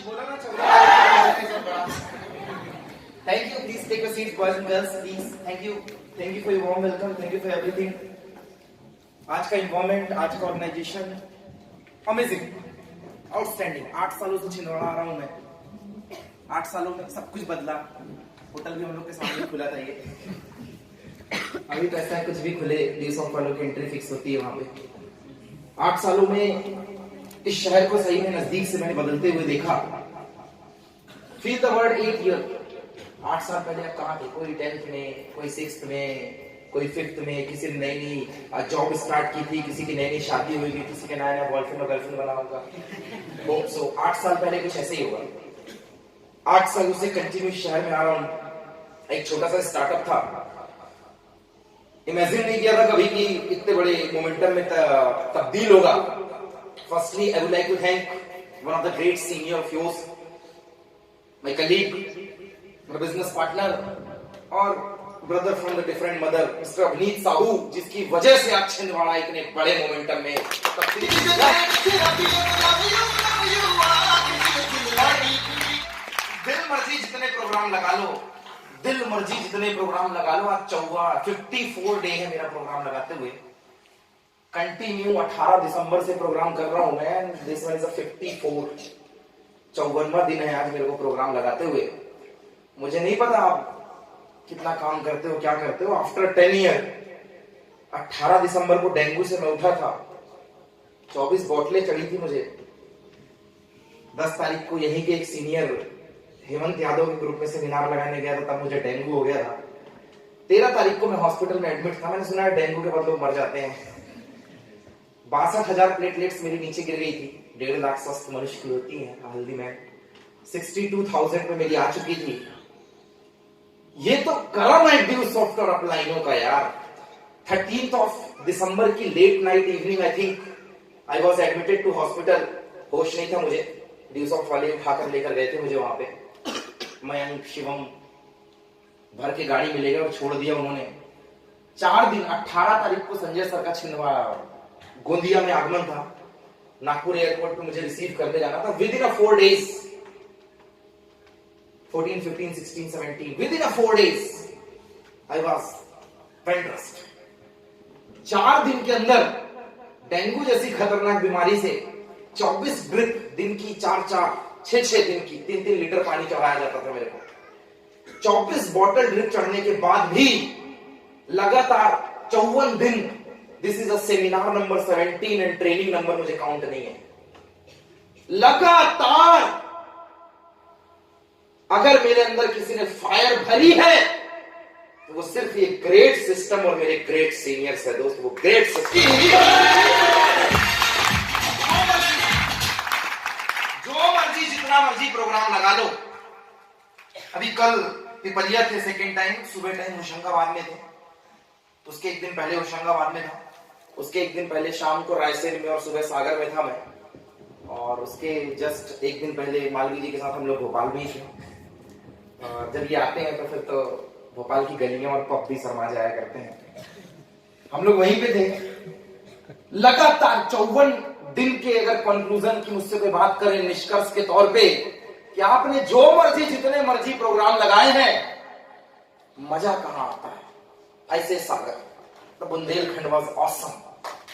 बोला ना thank you, please take a seat boys and girls please. Thank you for your warm welcome, thank you for everything. आज का environment, आज का organisation amazing, outstanding. 8 सालों से छिंदवाड़ा आ रहा हूं मैं। 8 सालों में सब कुछ बदला। होटल भी हम लोग के सामने खुला था ये। अभी तो ऐसा है कुछ भी खुले ड्यूज ऑफ फॉलो की एंट्री फिक्स होती है वहां पे। 8 सालों में इस शहर को सही में नजदीक से मैंने बदलते हुए देखा। Feel the word 8 year. 8 साल पहले आप कहाँ थे? कोई 10th में, कोई 6th में, कोई 5th में, किसी ने नई नई जॉब स्टार्ट की थी, किसी की नई नई शादी हुई थी, किसी के नया नया बॉयफ्रेंड और गर्लफ्रेंड बना होगा। सो 8 साल पहले कुछ ऐसे ही होगा। 8 सालों से कंटिन्यू शहर में आ रहा हूँ। एक छोटा सा स्टार्टअप था, इमेजिन नहीं किया था कभी कि इतने बड़े मोमेंटम में तब्दील होगा। Firstly I would like to thank one of the great senior of yours, my colleague, my business partner और brother from the different mother, mister Avneet Sahu, जिसकी वजह से आज छिंदवाड़ा इतने बड़े मोमेंटम में तब्दील। दिल मर्जी जितने प्रोग्राम लगा लो, दिल मर्जी जितने प्रोग्राम लगा लो। आज 54 डे है मेरा प्रोग्राम लगाते हुए। कंटिन्यू 18 दिसंबर से प्रोग्राम कर रहा हूं मैं। दिस वन इज 54वां दिन है आज मेरे को प्रोग्राम लगाते हुए। मुझे नहीं पता आप कितना काम करते हो, क्या करते हो। आफ्टर 10 ईयर 18 दिसंबर को डेंगू से मैं उठा था। 24 बोतलें चढ़ी थी मुझे। 10 तारीख को यहीं के एक सीनियर हेमंत यादव के ग्रुप में से मीनार लगाने गया था, तब मुझे डेंगू हो गया था। 13 तारीख को मैं हॉस्पिटल में एडमिट था। मैंने सुना है डेंगू के बाद लोग मर जाते हैं। 62,000 प्लेटलेट्स मेरी नीचे गिर गई थी। 1.5 लाख स्वस्थ मनुष्य की होती है हेल्दी मैन। 62,000 पे मेरी आ चुकी थी। ये तो करम है ड्यू सॉफ्टवेयर अपलाइनों का यार। 13 दिसंबर की late night evening I think I was admitted to hospital. होश नहीं था मुझे। ड्यू सॉफ्ट वाले उठाकर लेकर गए थे मुझे वहां पे। मयंक, शिवम भर के गाड़ी में ले गए और छोड़ दिया उन्होंने। 4 दिन 18 तारीख को संजय सर का छिंदवाड़ा गोंदिया में आगमन था। नागपुर एयरपोर्ट पे मुझे रिसीव करने जाना था। With in 4 days 14, 15, 16, 17 with in 4 days I was bed rest. 4 दिन के अंदर डेंगू जैसी खतरनाक बीमारी से 24 ड्रिप दिन की, 4-4, 6-6 दिन की 3-3 लीटर पानी चढ़ाया जाता था मेरे को। 24 बॉटल ड्रिप चढ़ने के बाद भी लगातार 54 दिन। This is a seminar number 17 and training number मुझे काउंट नहीं है। लगातार अगर मेरे अंदर किसी ने फायर भरी है तो वो सिर्फ ये ग्रेट सिस्टम और मेरे ग्रेट सीनियर्स है दोस्त। वो ग्रेट सिस्टम, जो मर्जी जितना मर्जी प्रोग्राम लगा लो। अभी कल पिपलिया थे, सेकेंड टाइम सुबह टाइम होशंगाबाद में थे। उसके एक दिन पहले होशंगाबाद में था। उसके एक दिन पहले शाम को रायसेन में और सुबह सागर में था मैं। और उसके जस्ट एक दिन पहले मालवी जी के साथ हम लोग भोपाल में ही थे। जब ये आते हैं तो फिर तो भोपाल की गलियां और पब भी शर्मा जाया करते हैं। हम लोग वहीं पे थे। लगातार 54 दिन के अगर कंक्लूजन की मुझसे कोई बात करें, निष्कर्ष के तौर पे, कि आपने जो मर्जी जितने मर्जी प्रोग्राम लगाए हैं, मजा कहां आता है। ऐसे सागर, तो बुंदेलखंड वाज ऑसम।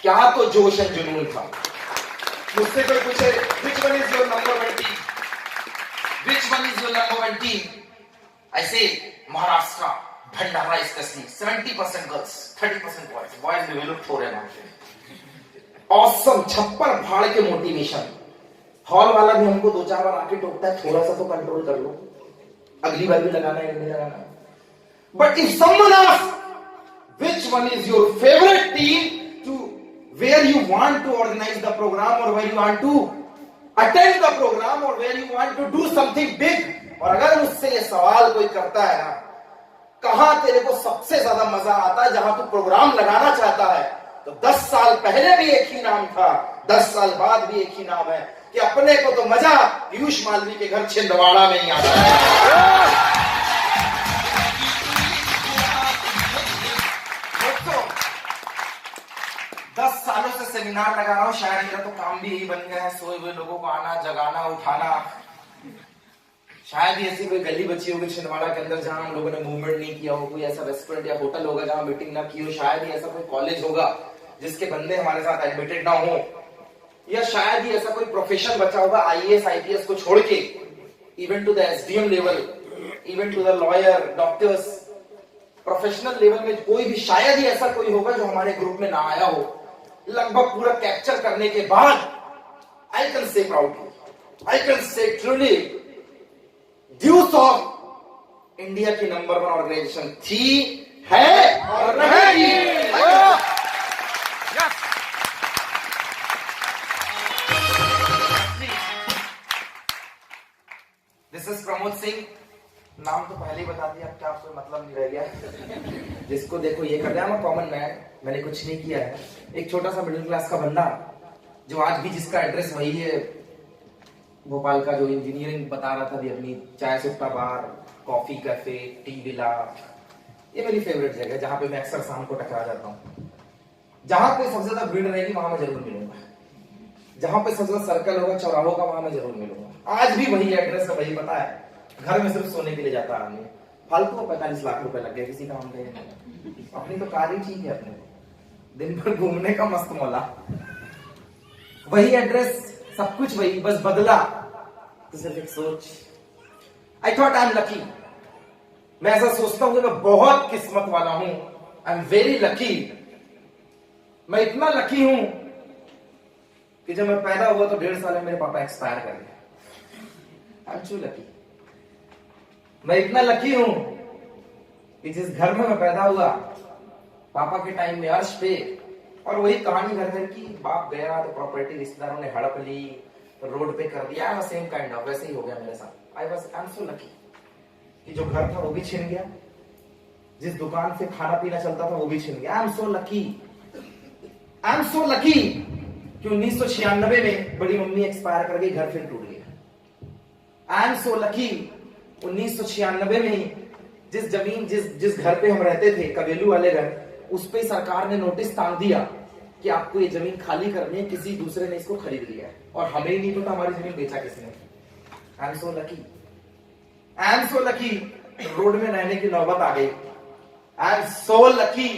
क्या तो जोश एंड जुनून था। मुझसे कोई पूछे which one is your number 1 team, which one is your number 1 team, ऐसे महाराष्ट्र भंडारा स्पेशली 70% गर्ल्स 30% बॉयज। बॉयज में लोग थोड़े ना ऑसम। छप्पर फाड़ के मोटिवेशन। हॉल वाला भी हमको 2-4 बार आके टोकता है, थोड़ा सा तो कंट्रोल कर लो, अगली बार भी लगाना है नहीं लगाना। But if someone asks which one is your favourite team to where you want to organise the programme और where you want to attend the programme और where you want to do something big, और अगर मुझसे ये सवाल कोई करता है ना, कहां तेरे को सबसे ज्यादा मजा आता है जहां तू प्रोग्राम लगाना चाहता है, तो 10 साल पहले भी एक ही नाम था, 10 साल बाद भी एक ही नाम है कि अपने को तो मजा पीयूष मालवी के घर छिंदवाड़ा में ही आता है। 10 सालों से सेमिनार लगा रहा हूं। शायद मेरा तो काम भी यही बन गया है, सोए हुए लोगों को आना, जगाना, उठाना। शायद ही ऐसी कोई गली बची होगी छिंदवाड़ा के अंदर जहां हम लोगों ने मूवमेंट नहीं किया हो, कोई ऐसा रेस्टोरेंट या होटल होगा जहां मीटिंग ना की हो, शायद ही ऐसा कोई कॉलेज होगा जिसके बंदे हमारे साथ एडमिटेड ना हो, या शायद ही ऐसा कोई प्रोफेशन बचा होगा आईएएस आईपीएस को छोड़ के, even to the SDM level, even to the lawyer, doctors, professional level में कोई भी शायद ही ऐसा कोई होगा जो हमारे ग्रुप में ना आया हो। लगभग पूरा कैप्चर करने के बाद I can say proudly, I can say truly, deuce of India की नंबर 1 ऑर्गेनाइजेशन थी, है और रहेगी। This is Pramod Singh. नाम तो पहले ही बता दिया, अब क्या कोई मतलब नहीं रह गया। जिसको देखो ये कर दिया, कॉमन मैन, मैंने कुछ नहीं किया है। एक छोटा सा मिडिल क्लास का बंदा जो आज भी जिसका एड्रेस वही है भोपाल का, जो इंजीनियरिंग बता रहा था अभी अपनी, चाय सुट्टा बार, कॉफी कैफे, टी विला, ये मेरी फेवरेट जगह है जहां पे मैं अक्सर शाम को टकरा जाता हूँ। जहां पे सबसे ज्यादा भीड़ रहेगी वहां मैं जरूर मिलूंगा, जहां पे सबसे ज्यादा सर्कल होगा चौराहों का वहां मैं जरूर मिलूंगा। आज भी वही एड्रेस है, वही पता है। घर में सिर्फ सोने के लिए जाता आदमी, फालतू को 45 लाख रुपए लग गए किसी काम के, अपनी तो कार ही ठीक है, अपने दिन भर घूमने का मस्त मौला। वही एड्रेस, सब कुछ वही, बस बदला तो सिर्फ एक सोच। I thought I am lucky. मैं ऐसा सोचता हूं कि मैं बहुत किस्मत वाला हूं। I am very lucky. मैं इतना लकी हूं कि जब मैं पैदा हुआ तो 1.5 साल में मेरे पापा एक्सपायर कर गए। I am too lucky. मैं इतना लकी हूं कि जिस घर में मैं पैदा हुआ पापा के टाइम में अर्श पे, और वही कहानी घर घर की, बाप गया तो प्रॉपर्टी रिश्तेदारों ने हड़प ली, रोड पे कर दिया, सेम काइंड ऑफ वैसे ही हो गया मेरे साथ। आई एम सो लकी कि जो घर था वो भी छिन गया, जिस दुकान से खाना पीना चलता था वो भी छिन गया। आई am so lucky. I am so lucky कि 1996 में बड़ी मम्मी एक्सपायर कर गई, घर फिर टूट गया। आई एम सो लकी 1996 में जिस जमीन जिस घर पे हम रहते थे, कबेलू वाले घर, उस पे सरकार ने नोटिस टांग दिया कि आपको ये जमीन खाली करनी है, किसी दूसरे ने इसको खरीद लिया है और हमें ही नहीं पता हमारी जमीन बेचा किसने। आई am so lucky. I am so lucky road में रहने की नौबत आ गई। आई एम सो लकी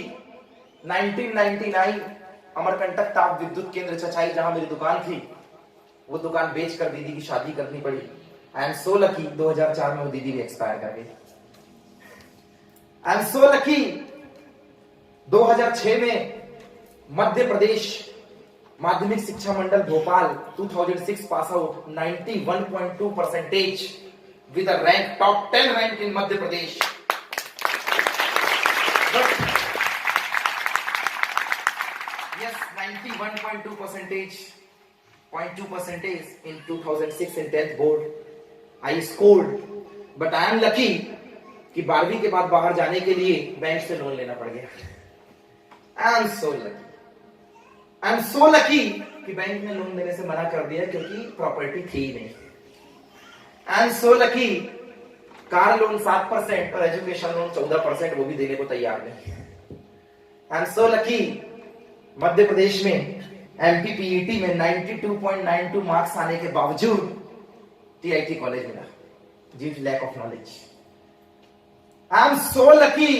1999 अमरकंटक ताप विद्युत केंद्र चचाई जहां मेरी दुकान थी, वो दुकान बेच कर दीदी की शादी करनी पड़ी। आई एम सो लकी 2004 में वो दीदी भी एक्सपायर कर गई। आई एम सो लकी 2006 में मध्य प्रदेश माध्यमिक शिक्षा मंडल Bhopal 2006 pass out 91.2% with a rank top 10 rank in Madhya Pradesh. But yes, 91.2% in 2006 in 10th board. I scored, but I am lucky कि 12वीं के बाद बाहर जाने के लिए बैंक से लोन लेना पड़ गया। I am so lucky. I am so lucky कि बैंक ने लोन देने से मना कर दिया क्योंकि प्रॉपर्टी थी ही नहीं। I am so lucky car loan 7% और एजुकेशन लोन 14%, वो भी देने को तैयार नहीं। I am so lucky Madhya Pradesh में एमपीपीईटी में 92.92 मार्क्स आने के बावजूद टीआईटी कॉलेज मिला, due to lack of knowledge. I am so lucky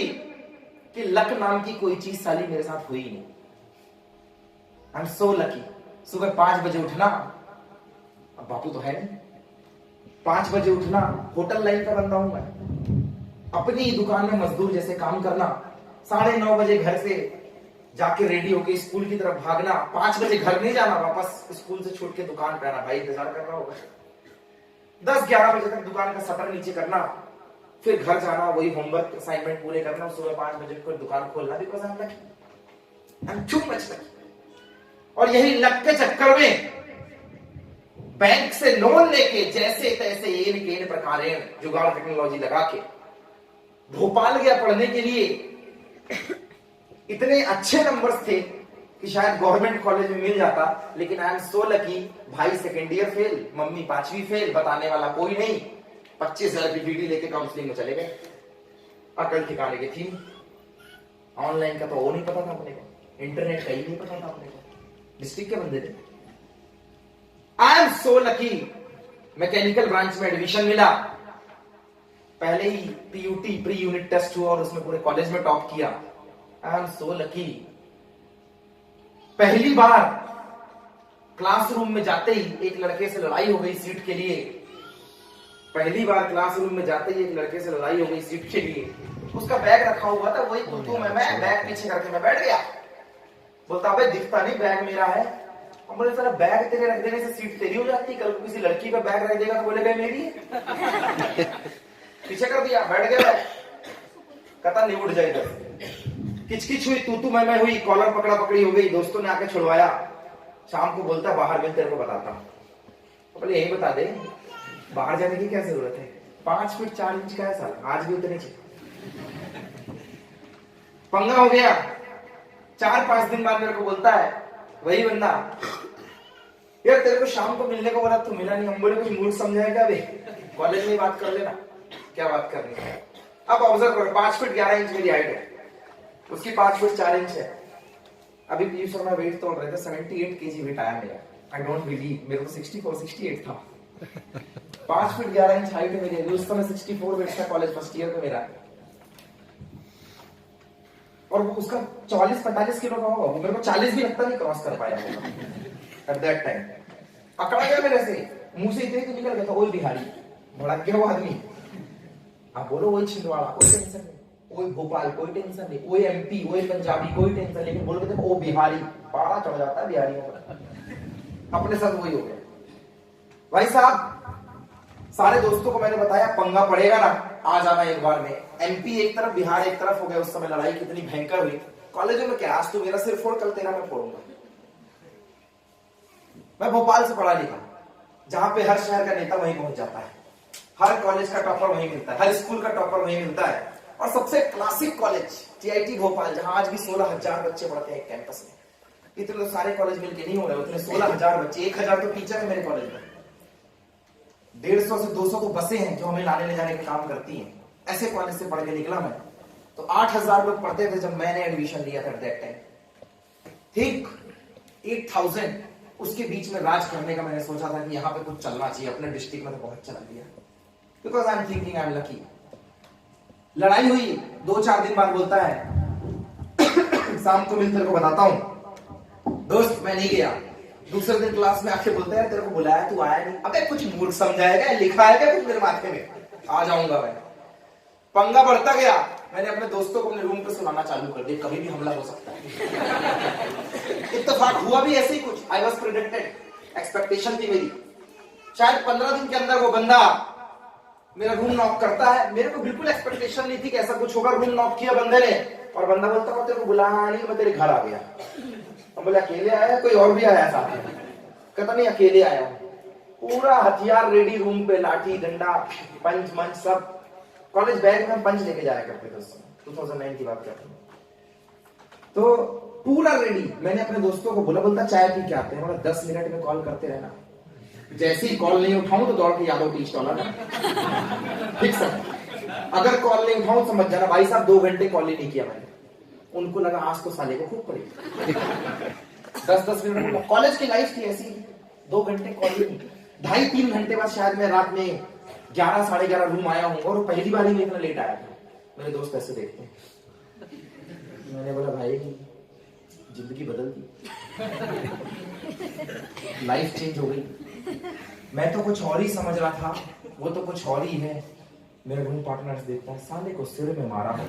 कि लक नाम की कोई चीज साली मेरे साथ हुई नहीं। आई एम सो लकी सुबह 5 बजे उठना, अब बापू तो है नहीं, 5 बजे उठना, होटल लाइन का बंदा हूं मैं, अपनी दुकान में मजदूर जैसे काम करना, 9:30 बजे घर से जाके रेडी होके स्कूल की तरफ भागना, 5 बजे घर नहीं जाना, वापस स्कूल से छूट के दुकान पे आना, भाई इंतजार कर रहा होगा, 10-11 बजे तक दुकान का शटर नीचे करना, फिर घर जाना, वही होमवर्क असाइनमेंट पूरे करना, सुबह 5 बजे फिर दुकान खोलना। Because I am lucky, I am too much lucky. और यही लक के चक्कर में बैंक से लोन लेके जैसे तैसे एन केन प्रकार जुगाड़ टेक्नोलॉजी लगा के भोपाल गया पढ़ने के लिए। इतने अच्छे नंबर्स थे कि शायद गवर्नमेंट कॉलेज में मिल जाता, लेकिन आई एम सो लकी भाई सेकेंड ईयर फेल, मम्मी 5वीं फेल, बताने वाला कोई नहीं, 25,000 की डीडी लेके काउंसलिंग में चले गए। अकल ठिकाने की थी, ऑनलाइन का तो वो नहीं पता था अपने को, इंटरनेट का ही नहीं पता था अपने को, डिस्ट्रिक्ट के बंदे थे। आई am so lucky mechanical branch में एडमिशन मिला, पहले ही पीयूटी प्री यूनिट टेस्ट हुआ और उसमें पूरे कॉलेज में टॉप किया। आई एम सो लकी। पहली बार क्लासरूम में जाते ही एक लड़के से लड़ाई हो गई सीट के लिए। पहली बार क्लासरूम में जाते ही एक लड़के से लड़ाई हो गई सीट के लिए। उसका बैग रखा हुआ था, वही कुत्तू में मैं बैग पीछे करके मैं बैठ गया। बोलता अबे दिखता नहीं बैग मेरा है। हम बोले सारा बैग तेरे रख देने से सीट तेरी हो जाती, कल किसी लड़की का बैग रख देगा तो बोलेगा मेरी है। पीछे कर दिया, बैठ गया। कहता नहीं उठ जाएगा। किचकिच हुई, तू मैं हुई, कॉलर पकड़ा पकड़ी हो गई। दोस्तों ने आके छुड़वाया। शाम को बोलता बाहर में तेरे को बताता। बोले यही बता दे, बाहर जाने की क्या जरूरत है, 5 फीट 4 इंच का है साल, आज भी उतने चाहिए। पंगा हो गया। 4-5 दिन बाद मेरे को बोलता है वही बंदा, यार तेरे को शाम को मिलने को बोला तू मिला नहीं। हम बोले कुछ मूड समझाएगा बे, कॉलेज में बात कर लेना, क्या बात करनी है। अब ऑब्जर्व करो, 5 फीट 11 इंच मेरी हाइट है, उसकी 5 फीट 4 इंच है। अभी पीयूष और मैं वेट तोड़ रहे थे, 78 kg वेट आया मेरा। आई डोंट बिलीव, मेरे को 64 68 था। 5 फीट 11 इंच हाइट है मेरी। अभी उस समय 64 वेट था कॉलेज फर्स्ट ईयर में मेरा। और वो उसका 44-45 किलो का होगा, वो मेरे को 40 भी लगता नहीं क्रॉस कर पाया एट दैट टाइम। अकड़ा गया मेरे से, मुंह से इतने तो निकल गया था, ओए बिहारी, भड़क गया वो आदमी। आप बोलो वही छिंदवाड़ा, कोई टेंशन नहीं, वही भोपाल कोई टेंशन नहीं, वही एमपी वही पंजाबी कोई टेंशन, लेकिन बोलोगे तो ओ बिहारी, पारा चढ़ जाता है बिहारियों पर। अपने साथ वही हो गया भाई साहब। सारे दोस्तों को मैंने बताया पंगा पड़ेगा ना, आ जाना एक बार में। एमपी एक तरफ बिहार एक तरफ हो गया। उस समय लड़ाई कितनी भयंकर हुई। कॉलेजों में क्या, आज तू मेरा सिर फोड़, कल तेरा मैं फोड़ूंगा। मैं भोपाल से पढ़ा लिखा, जहां पे हर शहर का नेता वहीं पहुंच जाता है, हर कॉलेज का टॉपर वहीं मिलता है, हर स्कूल का टॉपर वहीं मिलता है। और सबसे क्लासिक कॉलेज टीआईटी भोपाल, जहां आज भी 16,000 बच्चे पढ़ते हैं कैंपस में। इतने तो सारे कॉलेज मिलके नहीं हो रहे, उतने 16,000 बच्चे। 1,000 तो टीचर है मेरे कॉलेज में, 150 से 200 तो बसें हैं जो हमें लाने ले जाने का काम करती हैं। ऐसे कॉलेज से पढ़ के निकला मैं। तो 8,000 लोग पढ़ते थे जब मैंने एडमिशन लिया था दैट टाइम। ठीक 8,000, उसके बीच में राज करने का मैंने सोचा था कि यहाँ पे कुछ चलना चाहिए। अपने डिस्ट्रिक्ट में तो बहुत चला दिया, because I am thinking I am lucky. लड़ाई हुई, 2-4 दिन बाद बोलता है शाम को मिल तेरे को बताता हूं। दोस्त मैं नहीं गया। दूसरे दिन क्लास में आके बोलता है तेरे को बुलाया तू आया नहीं। अबे कुछ मूर्ख समझाएगा, लिखा है क्या कुछ मेरे माथे में, आ जाऊंगा मैं। पंगा बढ़ता गया। मैंने अपने दोस्तों को अपने रूम पे सुनाना चालू कर दिया, कभी भी हमला हो सकता है। इत्तेफाक हुआ भी ऐसे ही कुछ। आई वॉज प्रेडिक्टेड, एक्सपेक्टेशन थी मेरी। शायद 15 दिन के अंदर वो बंदा मेरा रूम नॉक करता है। मेरे को बिल्कुल एक्सपेक्टेशन नहीं थी कि ऐसा कुछ होगा। रूम नॉक किया बंदे ने, और बंदा बोलता है तेरे को बुलाया नहीं, मैं तेरे घर आ गया। हम बोले अकेले आया, कोई और भी आया साथ में? कहता नहीं अकेले आया हूं। पूरा हथियार रेडी रूम पे, लाठी डंडा पंच मंच सब। कॉलेज बैग में हम पंच लेके जाया करते थे उस समय, 2009 की बात करते हैं। तो पूरा रेडी। मैंने अपने दोस्तों को बोलता चाय पी के आते हैं। बोला 10 मिनट में कॉल करते रहना, जैसे ही कॉल नहीं उठाऊं तो दौड़ के यादव टी स्टॉल आना। ठीक सर, अगर कॉल नहीं उठाऊं समझ जाना भाई साहब 2 घंटे कॉल ही नहीं किया मैंने। उनको लगा आज तो साले को खूब पड़ी। 10-10 मिनट कॉलेज की लाइफ थी ऐसी, 2 घंटे कॉल ही नहीं। 2.5-3 घंटे बाद शायद मैं रात में 11 साढ़े 11 रूम आया हूँ, और पहली बार ही मैं इतना लेट आया था। मेरे दोस्त ऐसे देखते हैं। मैंने बोला भाई जिंदगी बदल दी, लाइफ चेंज हो गई। मैं तो कुछ और ही समझ रहा था, वो तो कुछ और ही है। मेरे रूम पार्टनर्स देखता है साले को सिर में मारा हो।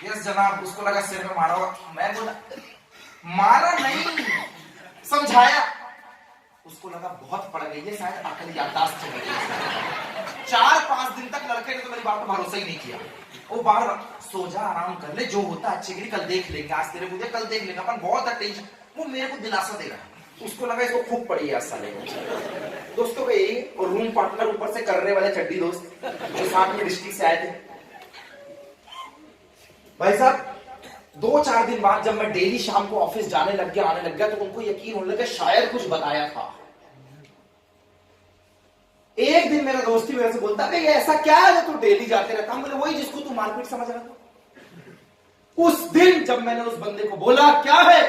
यस जनाब, उसको लगा सिर में मारा होगा। मैं बोला मारा नहीं, समझाया। उसको लगा बहुत पड़ गई है, शायद अकल याददाश्त चली गई। 4-5 दिन तक लड़के ने तो मेरी बात पर भरोसा ही नहीं किया। वो बाहर सो जा, आराम कर ले, जो होता अच्छे के लिए, कल देख लेंगे, आज तेरे मुझे कल देख लेंगे अपन, बहुत अटेंशन। वो मेरे को दिलासा दे रहा है। उसको लगा इसको खूब पड़ी है साले को। दोस्तों को यही, और रूम पार्टनर ऊपर से करने वाले चड्डी दोस्त जो साथ में डिस्ट्रिक्ट से आए थे। भाई साहब 2-4 दिन बाद जब मैं डेली शाम को ऑफिस जाने लग गया, आने लग गया, तो उनको यकीन होने लगा शायद कुछ बताया था। एक दिन मेरा दोस्त ही मेरे से बोलता है ऐसा क्या है जो तू डेली जाते रहता? हम बोले वही जिसको तू मारपीट समझ रहा था। उस दिन जब मैंने उस बंदे को बोला क्या है,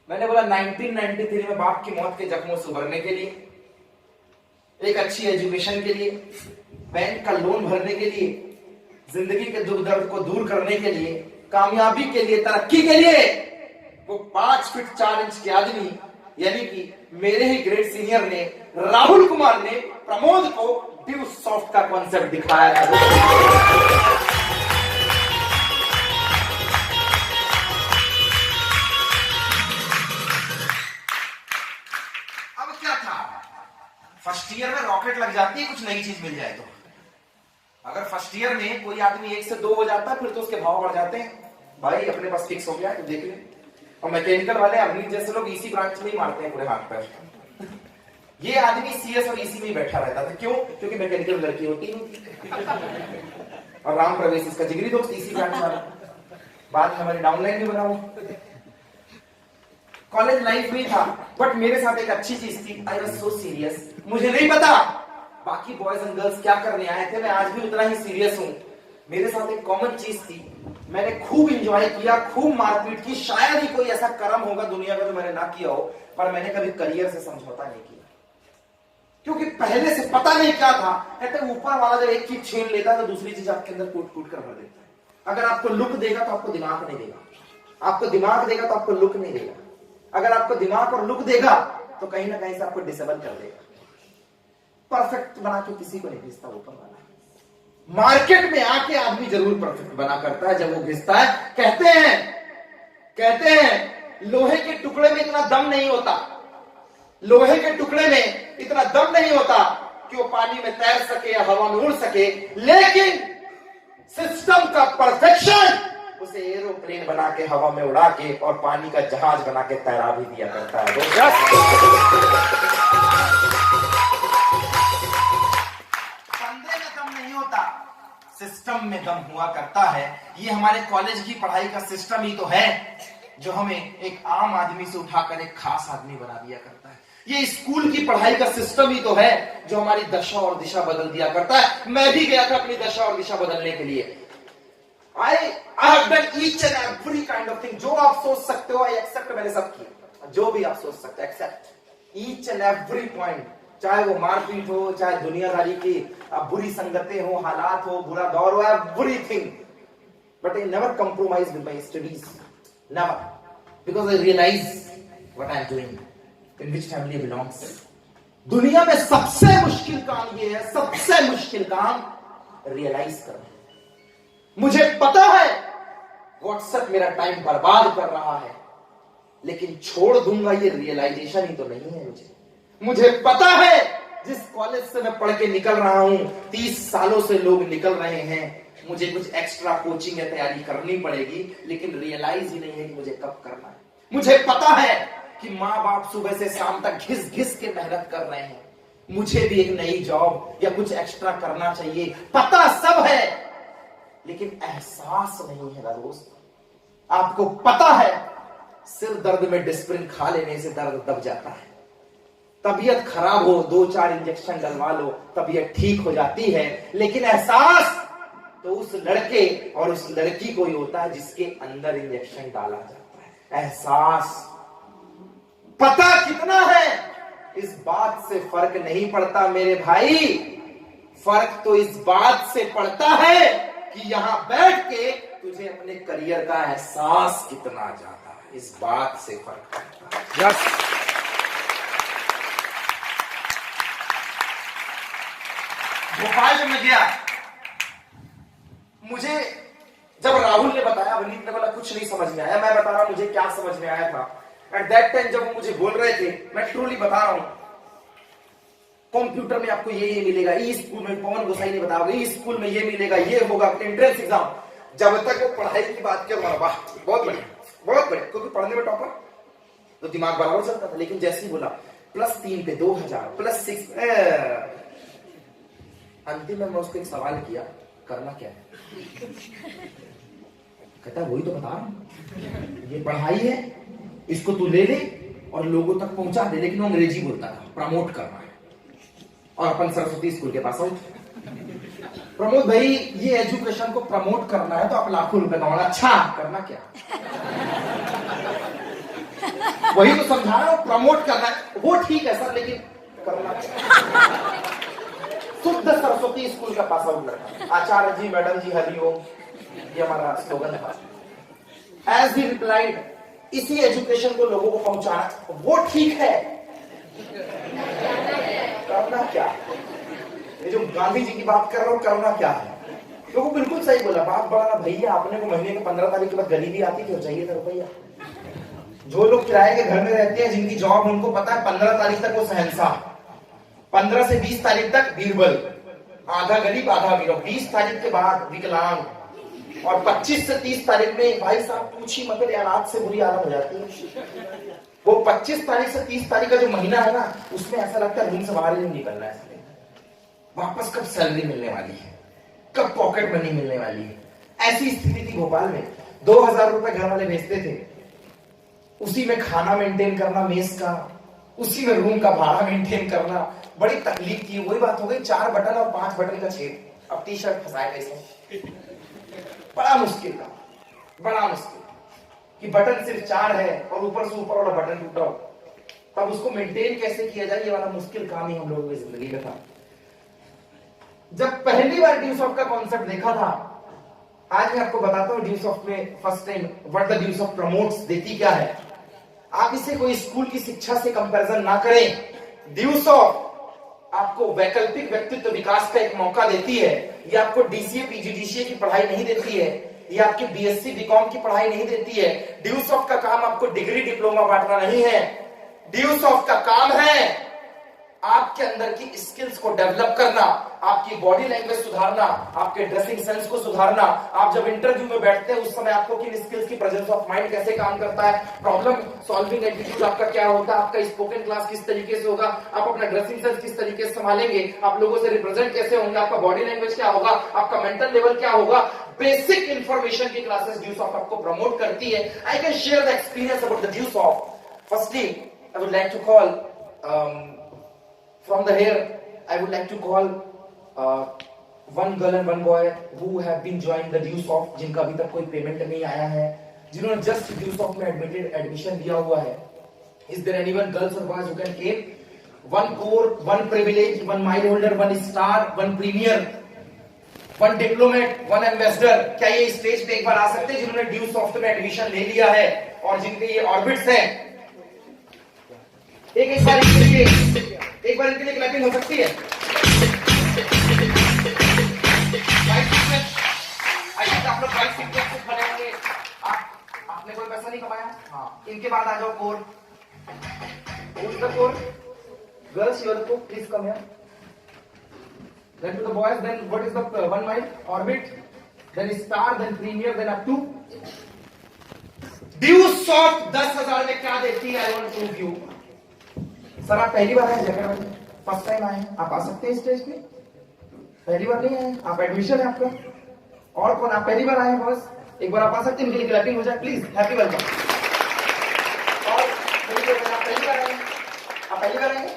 मैंने बोला 1993 में बाप की मौत के जख्मों से उभरने के लिए, एक अच्छी एजुकेशन के लिए, बैंक का लोन भरने के लिए, जिंदगी के दुख दर्द को दूर करने के लिए, कामयाबी के लिए, तरक्की के लिए, वो 5 फीट 4 इंच के आदमी यानी कि मेरे ही ग्रेट सीनियर ने, राहुल कुमार ने प्रमोद को ड्यू सॉफ्ट का कॉन्सेप्ट दिखाया था। अब क्या था, फर्स्ट ईयर में रॉकेट लग जाती है कुछ नई चीज मिल जाए तो। अगर फर्स्ट ईयर में कोई आदमी 1 से 2 हो जाता है फिर तो उसके भाव बढ़ जाते हैं, भाई अपने पास फिक्स हो गया तो देख ले। और मैकेनिकल वाले अवनीत जैसे लोग इसी ब्रांच में ही मारते हैं पूरे हाथ पैर। ये आदमी सीएस और इसी में ही बैठा रहता था, क्यों? क्योंकि मैकेनिकल लड़की होती है। और राम प्रवेश इसका जिगरी दोस्त इसी ब्रांच वाला, बाद में हमारी डाउनलाइन भी बनाओ। कॉलेज लाइफ में था, बट मेरे साथ एक अच्छी चीज थी, आई वाज सो सीरियस। मुझे नहीं पता बाकी बॉयज एंड गर्ल्स क्या करने आए थे, मैं आज भी उतना ही सीरियस हूं। मेरे साथ एक कॉमन चीज थी, मैंने खूब एंजॉय किया, खूब मारपीट की, शायद ही कोई ऐसा कर्म होगा दुनिया में जो मैंने ना किया हो, पर मैंने कभी करियर से समझौता नहीं किया, क्योंकि पहले से पता नहीं क्या था। कहते ऊपर वाला जब एक चीज छीन लेता है तो दूसरी चीज आपके अंदर कूट कूट कर भर देता है। अगर आपको लुक देगा तो आपको दिमाग नहीं देगा, आपको दिमाग देगा तो आपको लुक नहीं देगा, अगर आपको दिमाग और लुक देगा तो कहीं ना कहीं से आपको डिसेबल कर देगा। परफेक्ट बना के किसी को नहीं भेजता ऊपर वाला, मार्केट में आके आदमी जरूर परफेक्ट बना करता है जब वो भेजता है। कहते हैं लोहे के टुकड़े में इतना दम नहीं होता, लोहे के टुकड़े में इतना दम नहीं होता कि वो पानी में तैर सके या हवा में उड़ सके, लेकिन सिस्टम का परफेक्शन उसे एरोप्लेन बना के हवा में उड़ा के और पानी का जहाज बना के तैरा भी दिया करता है। बंदे में दम नहीं होता, सिस्टम में दम हुआ करता है। ये हमारे कॉलेज की पढ़ाई का सिस्टम ही तो है जो हमें एक आम आदमी से उठाकर एक खास आदमी बना दिया करता है। ये स्कूल की पढ़ाई का सिस्टम ही तो है जो हमारी दशा और दिशा बदल दिया करता है। मैं भी गया था अपनी दशा और दिशा बदलने के लिए। I have done each and every kind of thing। जो आप सोच सकते हो I accept, मैंने सब किया, जो भी आप सोच सकते हो accept each and every point। चाहे वो मारपीट हो, चाहे दुनियादारी की बुरी संगतें हो, हालात हो, बुरा दौर हो, everything, but I never compromise with my studies, never, because I realize what I am doing, in which family I belongs। दुनिया में सबसे मुश्किल काम ये है, सबसे मुश्किल काम रियलाइज करना। मुझे पता है व्हाट्सएप मेरा टाइम बर्बाद कर रहा है, लेकिन छोड़ दूंगा ये रियलाइजेशन ही तो नहीं है मुझे पता है जिस कॉलेज से मैं पढ़ के निकल रहा हूं, 30 सालों से लोग निकल रहे हैं, मुझे कुछ एक्स्ट्रा कोचिंग या तैयारी करनी पड़ेगी, लेकिन रियलाइज ही नहीं है कि मुझे कब करना है। मुझे पता है कि माँ बाप सुबह से शाम तक घिस घिस के मेहनत कर रहे हैं, मुझे भी एक नई जॉब या कुछ एक्स्ट्रा करना चाहिए, पता सब है, लेकिन एहसास नहीं है ना दोस्त। आपको पता है सिर दर्द में डिस्प्रिन खा लेने से दर्द दब जाता है, तबीयत खराब हो 2-4 इंजेक्शन डलवा लो तबीयत ठीक हो जाती है, लेकिन एहसास तो उस लड़के और उस लड़की को ही होता है जिसके अंदर इंजेक्शन डाला जाता है। एहसास पता कितना है इस बात से फर्क नहीं पड़ता मेरे भाई, फर्क तो इस बात से पड़ता है कि यहां बैठ के तुझे अपने करियर का एहसास कितना ज्यादा है, इस बात से फर्क पड़ता है। yes। भोपाल जब मैं गया, मुझे जब राहुल ने बताया, वनीत ने बोला कुछ नहीं समझ में आया, मैं बता रहा हूं मुझे क्या समझ में आया था। एट दैट टाइम जब वो मुझे बोल रहे थे, मैं ट्रूली बता रहा हूं, कंप्यूटर में आपको ये मिलेगा, इस स्कूल में पवन गोसाई ने बताया, इस स्कूल में ये मिलेगा, ये होगा, एंट्रेंस एग्जाम, जब तक वो पढ़ाई की बात किया वाह बहुत बढ़िया बहुत बढ़िया, क्योंकि पढ़ने में टॉपर तो दिमाग बराबर चलता था, लेकिन जैसे ही बोला +3 पे 2000 +6, अंतिम में मैं उसको एक सवाल किया, करना क्या है? कहता वही तो बता रहा हूं, ये पढ़ाई है, इसको तू ले ले और लोगों तक पहुंचा दे, लेकिन वो अंग्रेजी बोलता था, प्रमोट करना है, और अपन सरस्वती स्कूल के पास आउट। प्रमोद भाई ये एजुकेशन को प्रमोट करना है तो आप लाखों रुपए कमाना। अच्छा करना क्या? वही तो समझा रहा हूं, प्रमोट करना है वो ठीक है सर, लेकिन करना क्या? शुद्ध सरस्वती स्कूल का पास आउट लड़का। आचार्य जी, मैडम जी, हरिओम, ये हमारा स्लोगन था। एज ही रिप्लाइड, इसी एजुकेशन को लोगों को पहुंचाना वो ठीक है, करना क्या? ये जो गांधी जी की बात कर रहा हूं, करना क्या है? तो वो बिल्कुल सही बोला। बात बड़ा ना भैया, अपने को महीने के 15 तारीख के बाद गरीबी आती थी, चाहिए था रुपया। जो लोग किराए के घर में रहते हैं, जिनकी जॉब, उनको पता है 15 तारीख तक वो शहंशाह, 15 से 20 तारीख तक बीरबल, आधा गरीब आधा गिरो, 20 तारीख के बाद विकलांग, और 25 से 30 तारीख में भाई साहब पूछी मतलब हालात से बुरी हालत हो जाती है। वो 25 तारीख से 30 तारीख का जो महीना है ना, उसमें ऐसा लगता है रूम से बाहर ही नहीं निकलना है। वापस कब सैलरी मिलने वाली है, कब पॉकेट मनी मिलने वाली है। ऐसी स्थिति थी भोपाल में। 2000 रुपए घर वाले भेजते थे, उसी में खाना मेंटेन करना मेस का, उसी में रूम का भाड़ा मेंटेन करना, बड़ी तकलीफ थी। वही बात हो गई, 4 बटन और 5 बटन का छेद, अब टी शर्ट फंसाए कैसे? बड़ा मुश्किल था, बड़ा मुश्किल कि बटन सिर्फ 4 है और ऊपर से ऊपर वाला बटन टूटा, तब उसको मेंटेन कैसे किया जाए, ये वाला मुश्किल काम ही हम लोगों की जिंदगी में था। जब पहली बार ड्यूसॉफ्ट का कॉन्सेप्ट देखा था, आज मैं आपको बताता हूं ड्यूसॉफ्ट में first time what the deuce of promotes देती क्या है। आप इसे कोई स्कूल की शिक्षा से कंपैरिजन ना करें। ड्यूसॉफ्ट आपको वैकल्पिक व्यक्तित्व विकास का एक मौका देती है। ये आपको डीसीए पीजीडीसीए की पढ़ाई नहीं देती है, ये आपकी बीएससी बीकॉम की पढ़ाई नहीं देती है। ड्यूसॉफ्ट का काम आपको डिग्री डिप्लोमा बांटना नहीं है। ड्यूसॉफ्ट का काम है आपके अंदर की स्किल्स को डेवलप करना, आपकी बॉडी लैंग्वेज सुधारना, आपके ड्रेसिंग सेंस को सुधारना। आप जब इंटरव्यू में बैठते हैं उस समय आपको किन स्किल्स की, प्रेजेंस ऑफ माइंड कैसे काम करता है, प्रॉब्लम सॉल्विंग एटीट्यूड आपका क्या होता है, आपका स्पोकन क्लास किस तरीके से होगा, आप अपना ड्रेसिंग सेंस किस तरीके से संभालेंगे, आप लोगों से रिप्रेजेंट कैसे होंगे, आपका बॉडी लैंग्वेज क्या होगा, आपका मेंटल लेवल क्या होगा। बेसिक इंफॉर्मेशन की क्लासेस ड्यूसॉफ्ट आपको प्रमोट करती है। I can share the experience about the deuce of. Firstly I would like to call from the here I would like to call one girl and one boy who have been joined the ड्यूसॉफ्ट, जिनका अभी तक कोई payment नहीं आया है, जिन्होंने just ड्यूसॉफ्ट में admission लिया हुआ है। Is there anyone, girls or boys, who can came? One core, one privilege, one mile holder, one star, one premier, one diplomat, one ambassador। क्या ये स्टेज पे एक बार आ सकते हैं जिन्होंने ड्यूसॉफ्ट में एडमिशन ले लिया है और जिनके ये ऑर्बिट्स हैं? एक बार इनके लिए क्लैपिंग हो सकती है? आप लोग वाइट सीक्वेंस से खड़े होंगे। आपने कोई पैसा नहीं कमाया? हाँ। इनके बाद आ जाओ कोर। कोर गर्ल्स, योर को please come here. Then to the boys, then what is the 1 mile orbit, then star, then premier, then up to ड्यूसॉफ्ट। 10,000 में क्या देती है? I want to prove you. Sir आप पहली बार आए जगह में, फर्स्ट टाइम आए, आप आ सकते हैं स्टेज पे? पहली बार नहीं आए आप, एडमिशन है आपका। और कौन, आप पहली बार आए हैं बॉस? एक बार आप आ सकते हैं, इनके लिए क्लैपिंग हो जाए प्लीज। Happy welcome. और आप पहली बार आए, आप पहली बार आए,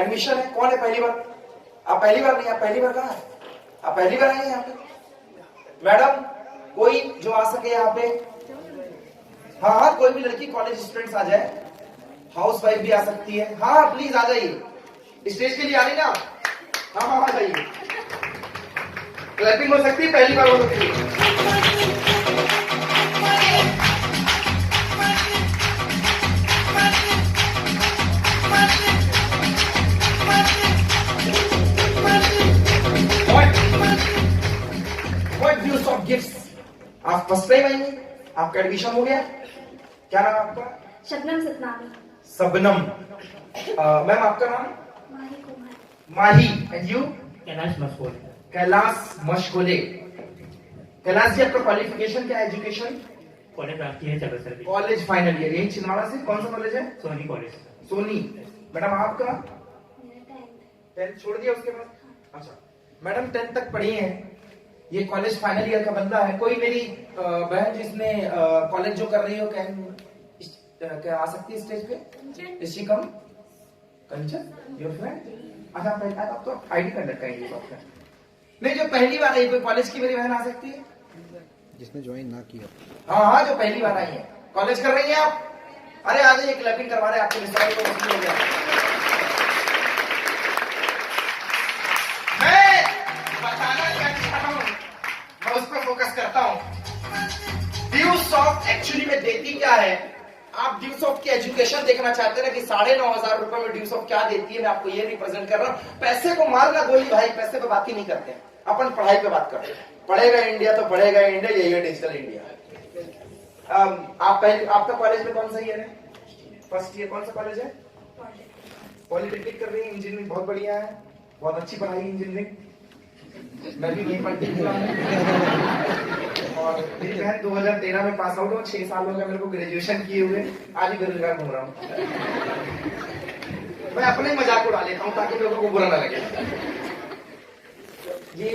एडमिशन है। कौन है पहली बार? आप पहली बार नहीं, आप पहली बार कहाँ है? आप पहली बार आए यहाँ पे। मैडम कोई जो आ सके यहाँ पे? हाँ हाँ, कोई भी लड़की, कॉलेज स्टूडेंट्स आ जाए, हाउस वाइफ भी आ सकती है। हाँ प्लीज आ जाइए, स्टेज के लिए आ रही ना? हाँ हाँ आ जाइए। क्लैपिंग हो सकती है, पहली बार हो सकती है। What deuce of gifts? आप फर्स्ट टाइम आएंगे, आपका एडमिशन हो गया। क्या नाम आपका? शबनम सतनामी। सबनम। मैम आपका नाम? माही कुमार। माही। And you? कैलाश मशगूल। कैलाश मशगोले। कैलाश जी आपका क्वालिफिकेशन क्या है, एजुकेशन? कॉलेज प्राप्ति है चलो सर। कॉलेज फाइनल ईयर, यही छिंदवाड़ा से। कौन सा कॉलेज है? सोनी कॉलेज। सोनी। मैडम आपका? मेरा 10th छोड़ दिया उसके बाद? अच्छा मैडम 10th तक पढ़ी हैं, ये कॉलेज फाइनल ईयर का बंदा है। कोई मेरी बहन जिसने कॉलेज जो कर रही हो, क्या आ सकती है स्टेज पे? इसी कम कंचन, योर फ्रेंड। अच्छा आप तो आईडी कार्ड रखा है आपका। नहीं, जो पहली बार आई, कोई कॉलेज की मेरी बहन आ सकती है जिसने ज्वाइन ना किया। हाँ हाँ, जो पहली बार आई है। कॉलेज कर रही हैं आप? अरे आ जाइए, क्लैपिंग करवा रहे हैं आपके मिसाइल को मसला हो गया। मैं बताना क्या चाहता हूँ, मैं उस पर फोकस करता हूँ। ड्यूसॉफ्ट एक्चुअली में देती क्या है? आप ड्यूसॉफ्ट की एजुकेशन देखना चाहते हैं ना कि 9,500 रुपए में ड्यूसॉफ्ट क्या देती है, मैं आपको ये रिप्रेजेंट कर रहा हूँ। पैसे को मारना गोली भाई, पैसे पे बात ही नहीं करते हैं, अपन पढ़ाई पे बात करते हैं। पढ़ेगा इंडिया तो बढ़ेगा इंडिया, यही है डिजिटल इंडिया। आप पहले, आपका कॉलेज में कौन सा ईयर है? First year. कौन सा कॉलेज है? पॉलिटेक्निक कर रही है, इंजीनियरिंग बहुत बढ़िया है, बहुत अच्छी पढ़ाई है इंजीनियरिंग। मैं भी यही पढ़ती हूँ और मेरी बहन 2013 में पास आउट हो, 6 साल हो गए मेरे को ग्रेजुएशन किए हुए, आज ही बेरोजगार घूम रहा हूँ। मैं अपने मजाक उड़ा लेता हूँ ताकि लोगों को बुरा ना लगे। ये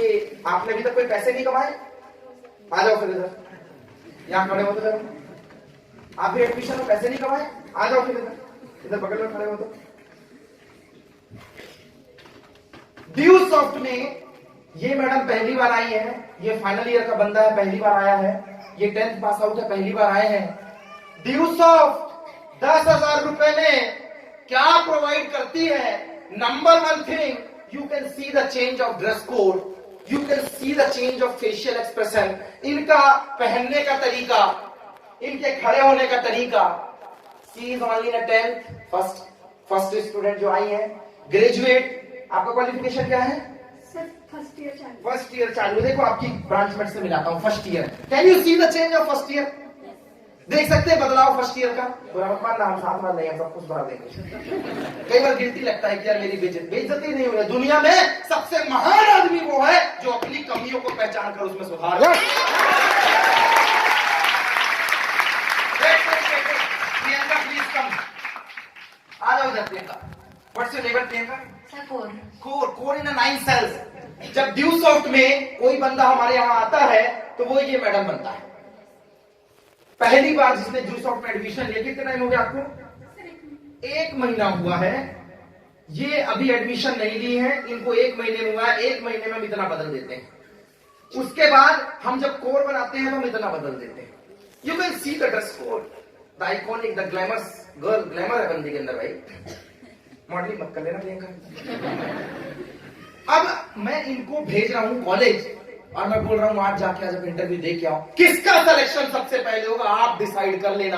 आपने अभी तक कोई पैसे नहीं कमाए? आ जाओ फिर इधर, यहाँ खड़े हो तो जरा। आप भी एडमिशन में पैसे नहीं कमाए? आ जाओ फिर इधर, इधर बगल में खड़े हो तो। ड्यूसॉफ्ट में ये मैडम पहली बार आई है, ये फाइनल ईयर का बंदा है, पहली बार आया है, ये 10th पास आउट है, पहली बार आए हैं। ड्यूसॉफ्ट 10,000 रुपए में क्या प्रोवाइड करती है? Number 1 thing, you can see the change of dress code, you can see the change of facial expression, इनका पहनने का तरीका, इनके खड़े होने का तरीका। She is only in a 10th, first student जो आई है, ग्रेजुएट। आपका क्वालिफिकेशन क्या है? सर फर्स्ट ईयर चालू। फर्स्ट ईयर चालू। देखो आपकी ब्रांचमेट से मिलाता हूँ, first year. Can you see the change of first year? देख सकते हैं बदलाव फर्स्ट ईयर का? बुरा मत मानना, हम साथ में नहीं, हम सब कुछ भर देंगे। कई बार गिल्टी लगता है कि यार मेरी बेइज्जती नहीं हो रही। दुनिया में सबसे महान आदमी वो है जो अपनी कमियों को पहचान कर उसमें सुधार करे। प्रियंका प्लीज कम, आ जाओ इधर। Priyanka, what's your level Priyanka? Sir 4। Core in 9 cells. जब ड्यूसॉफ्ट में कोई बंदा हमारे यहाँ आता है तो वो ये मैडम बनता है। पहली बार जिसने ड्यूसॉफ्ट में एडमिशन लिया, कितना टाइम हो गया आपको? 1 महीना हुआ है। ये अभी एडमिशन नहीं ली है, इनको 1 महीने में हुआ है। 1 महीने में हम इतना बदल देते हैं। उसके बाद हम जब कोर बनाते हैं तो हम इतना बदल देते हैं। You can see the dress code, the iconic, the glamorous girl. Glamour है बंदी के अंदर भाई, मॉडलिंग मत कर लेना प्रियंका। अब मैं इनको भेज रहा हूं कॉलेज और मैं बोल रहा हूं आज जाके जब इंटरव्यू दे के आओ, किसका सिलेक्शन सबसे पहले होगा आप डिसाइड कर लेना।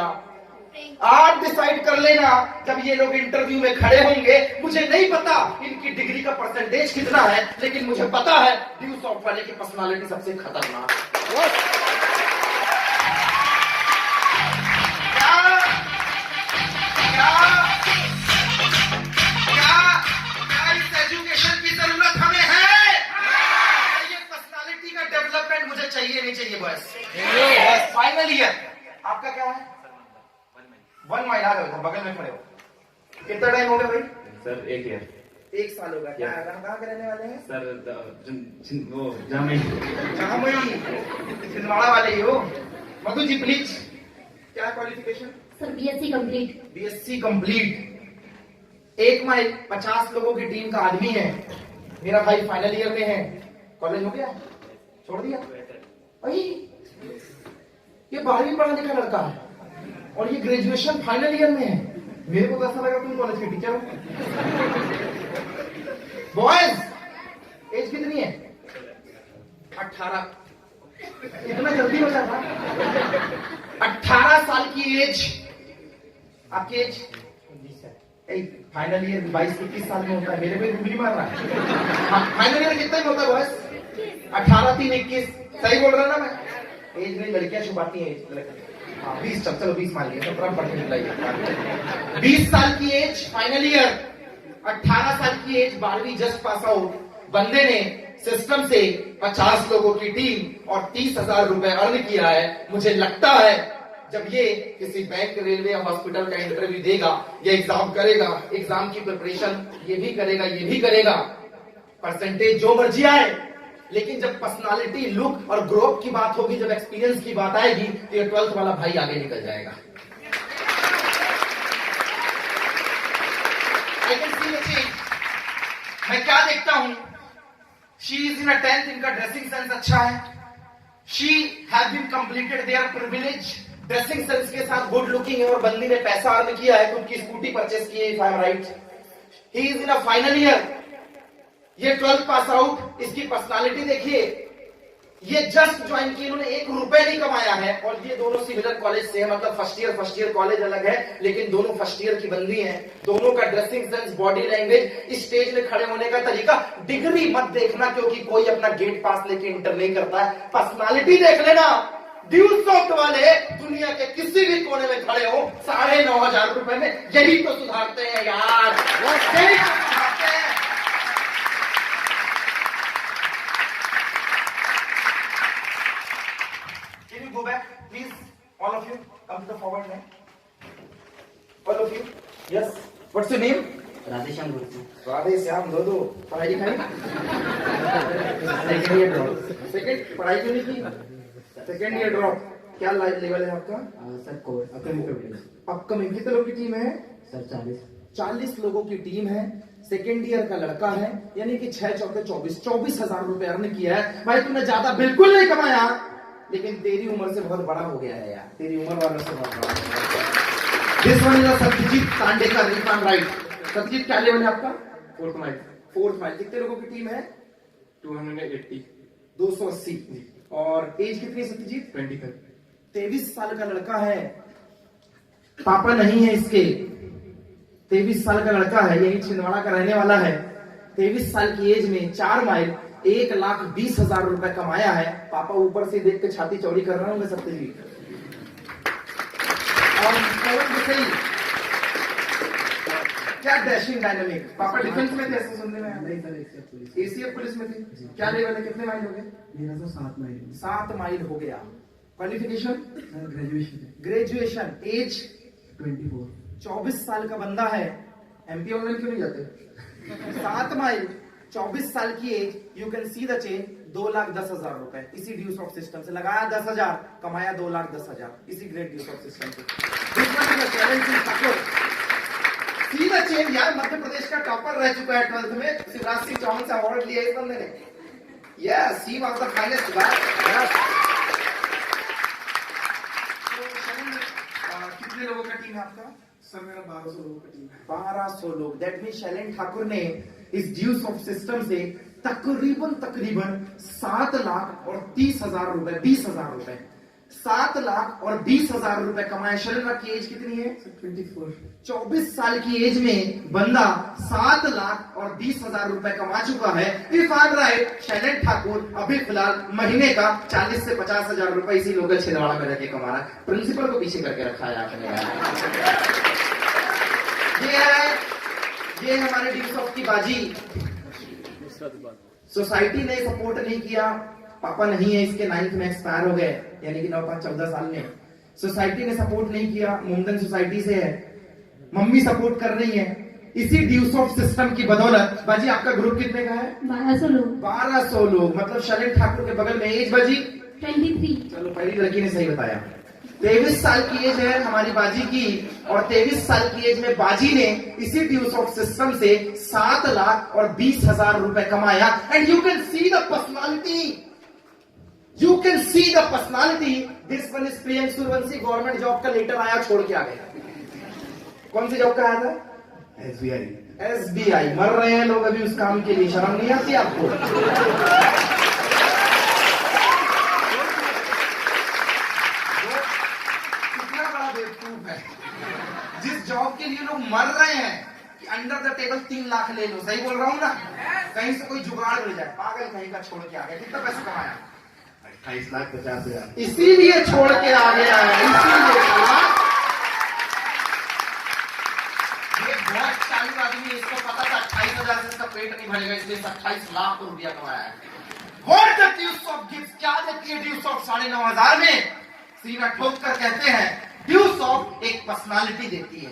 आप डिसाइड कर लेना। जब ये लोग इंटरव्यू में खड़े होंगे, मुझे नहीं पता इनकी डिग्री का परसेंटेज कितना है, लेकिन मुझे पता है ड्यूसॉफ्ट वाले की पर्सनालिटी सबसे खतरनाक है। चाहिए नहीं चाहिए बस। फाइनल ईयर आपका क्या है? 1 माइल। आ गए बगल में खड़े हो। कितना टाइम हो गया भाई? Sir 1 year. 1 साल होगा। क्या कहाँ के रहने वाले हैं? सर वो जामुई छिंदवाड़ा वाले ही हो? मधु जी प्लीज, क्या qualification? Sir BSc complete. BSc complete. 1 mile 50 लोगों की टीम का आदमी है। मेरा भाई फाइनल ईयर में है। कॉलेज हो गया, छोड़ दिया? अरे ये 12वीं पढ़ा लिखा लड़का है और ये ग्रेजुएशन फाइनल ईयर में है। मेरे को तो ऐसा लगा तुम कॉलेज के टीचर हो। बॉयज एज कितनी है? 18। इतना जल्दी हो जाता? 18 साल की एज। आपकी एज? फाइनल ईयर 22-21 साल में होता है। मेरे को उंगली मार रहा है। फाइनल ईयर कितना में होता है बॉयज? 18, 3, 21। सही बोल रहा ना मैं? एज नहीं, लड़कियां छुपाती हैं एज। हाँ 20, चलो 20 मान लिया, 17 पढ़ के निकलाइए। 20 साल की एज फाइनल ईयर, 18 साल की एज 12वीं जस्ट पास आउट। बंदे ने सिस्टम से 50 लोगों की टीम और 30,000 रुपए अर्न किया है। मुझे लगता है जब ये किसी बैंक, रेलवे या हॉस्पिटल का इंटरव्यू देगा, ये एग्जाम करेगा, एग्जाम की प्रिपरेशन ये भी करेगा, परसेंटेज जो मर्जी आए, लेकिन जब पर्सनालिटी, लुक और ग्रोथ की बात होगी, जब एक्सपीरियंस की बात आएगी, तो ये 12th वाला भाई आगे निकल जाएगा। I can see the change। मैं क्या देखता हूं? शी इज इन 10th, इनका ड्रेसिंग सेंस अच्छा है। She have been completed there privilege, dressing sense के साथ गुड लुकिंग है और बंदी ने पैसा अर्न किया है, खुद की स्कूटी परचेस की है, if I am right. He is in a final year, ये 12th पास आउट। इसकी पर्सनालिटी देखिए, ये जस्ट ज्वाइन की, इन्होंने 1 रुपए नहीं कमाया है और ये दोनों सिमिलर कॉलेज से है, मतलब फर्स्ट ईयर कॉलेज अलग है लेकिन दोनों फर्स्ट ईयर की बंदी हैं। दोनों का dressing sense, body language, stage में खड़े होने का तरीका, डिग्री मत देखना क्योंकि कोई अपना गेट पास लेके इंटर नहीं करता है, पर्सनालिटी देख लेना। ड्यूस सॉफ्ट वाले दुनिया के किसी भी कोने में खड़े हो 9,500 रुपए में यही तो सुधारते हैं यार, यही तो सुधारते हैं। Can you go back, please? All of you, come to the forward line. All of you. Yes. What's your name? Radheshyam गुरु। राधे श्याम दो पढ़ाई लिखाई सेकेंड ईयर ड्रॉप। सेकंड, पढ़ाई क्यों नहीं की? Second year drop. क्या लेवल है आपका? Sir course upcoming. कितने लोगों की टीम है? सर 40 लोगों की टीम है। सेकेंड ईयर का लड़का है, यानी कि 6 चौके 24,000 रुपए अर्न किया है। भाई तुमने ज्यादा बिल्कुल नहीं कमाया, लेकिन तेरी उम्र से बहुत बड़ा हो गया है यार, तेरी उम्र वालों से बहुत बड़ा हो गया है। This one is a Satyajit Tandekar, if I'm right. Satyajit क्या लेवल है आपका? 4th mile. कितने लोगों की टीम है? 280। और एज कितनी है सत्यजीत? 23 साल का लड़का है, पापा नहीं है इसके। 23 साल का लड़का है, यही छिंदवाड़ा का रहने वाला है। 23 साल की एज में 4 माइल 1,20,000 रुपए कमाया है। पापा ऊपर से देख के छाती चौड़ी कर रहे होंगे सत्यजीत। और क्या डैशिंग डायनामिक। पापा डिफेंस में थे ऐसे सुनने में? नहीं सर, एसीएफ एसीएफ पुलिस में थे। क्या लेवल है? कितने माइल हो गए? मेरा तो 7 माइल। 7 माइल हो गया। क्वालिफिकेशन? ग्रेजुएशन। एज? 24 साल का बंदा है। एमपी ऑनलाइन क्यों नहीं जाते? 7 माइल 24 साल की age, you can see the change. 2,10,000 रुपए इसी ड्यूस ऑफ सिस्टम से लगाया, 10,000 कमाया, 2,10,000 इसी ग्रेट ड्यूस ऑफ सिस्टम से। सी द चेंज यार, मध्य प्रदेश का टॉपर रह चुका है 12th में, शिवराज सिंह चौहान से अवार्ड लिया इस बंदे ने। Yes, he was the finest guy. कितने लोगों का टीम है आपका? सर मेरा 1200 लोगों का टीम है। 1200 लोग। दैट मीन शैलेंद्र ठाकुर ने इस ड्यूस ऑफ सिस्टम से तकरीबन 7,30,000 रुपए, 20,000 रुपए, 7,20,000 रुपए कमाए। शैलेंद्र की एज कितनी है? 24 साल की एज में बंदा 7,20,000 रुपए कमा चुका है। If I am right, Shailendra Thakur अभी फिलहाल महीने का 40 से 50,000 रुपए इसी लोकल छिंदवाड़ा में रहकर कमा रहा है। प्रिंसिपल को पीछे करके रखा है आपने। ये है हमारे ड्यूस ऑफ की बाजी। सोसाइटी ने सपोर्ट नहीं किया, पापा नहीं है इसके, 9th में एक्सपायर हो गए, यानी कि 9-5-14 साल में। सोसाइटी ने सपोर्ट नहीं किया, मुमदन सोसाइटी से है। मम्मी सपोर्ट कर रही है। इसी ड्यूस ऑफ सिस्टम की बदौलत। बाजी आपका ग्रुप कितने का है? 1200 लोग। 1200 लोग, मतलब शैलेंद्र ठाकुर के बगल में। एज बाजी? 23। चलो, पहली लड़की ने सही बताया। 23 साल की एज है हमारी बाजी की, और 23 साल की एज में बाजी ने इसी ड्यूस ऑफ सिस्टम से 7,20,000 रुपए कमाया। And you can see the personality, you can see the personality. This one is PM Suryavanshi. Government job का लेटर आया, छोड़ के आ गया। कौन सी जॉब का आया था? SBI। मर रहे हैं लोग अभी उस काम के लिए, शर्म नहीं आती आपको? जिस जॉब के लिए लोग मर रहे हैं कि अंडर द टेबल 3 लाख ले लो। सही बोल रहा हूँ ना? कहीं से कोई जुगाड़ मिल जाए, पागल कहीं का छोड़ के आ गया। कितना पैसा कमाया? 28,50,000। इसीलिए छोड़ के आ गया है, इसीलिए। ये बहुत चालू आदमी है, इसको पता था 28,000 से इसका पेट नहीं भरेगा, इसलिए 28 लाख रुपया कमाया है। What the deuce of gift? क्या देती है ड्यूस ऑफ 9,500 में? सीना ठोक कर कहते हैं, ड्यूस ऑफ एक पर्सनालिटी देती है,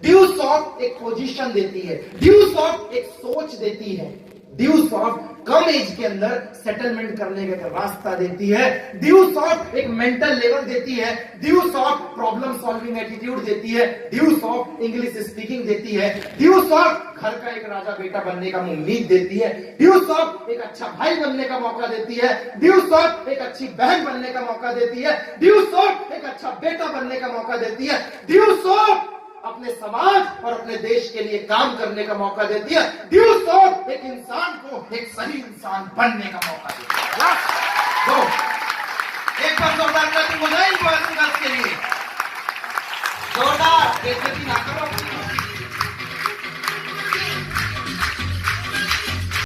ड्यूस ऑफ एक पोजीशन देती है, ड्यूस ऑफ एक सोच देती है। ड्यू सॉफ्ट कम एज के अंदर सेटलमेंट करने का रास्ता देती है। ड्यू सॉफ्ट एक मेंटल लेवल देती है। Due soft problem solving attitude देती है। ड्यू सॉफ्ट इंग्लिश स्पीकिंग देती है। ड्यू सॉफ्ट घर का एक राजा बेटा बनने का उम्मीद देती है। ड्यू सॉफ्ट एक अच्छा भाई बनने का मौका देती है। ड्यू सॉफ्ट एक अच्छी बहन बनने का मौका देती है। ड्यू सॉफ्ट एक अच्छा बेटा बनने का मौका देती है। ड्यू सॉफ्ट अपने समाज और अपने देश के लिए काम करने का मौका देती है। ड्यू सॉफ्ट एक इंसान को एक सही इंसान बनने का मौका देती है। तो एक बार जोरदार क्लैपिंग हो जाए इनको के लिए। जोरदार बेइज्जती ना करो।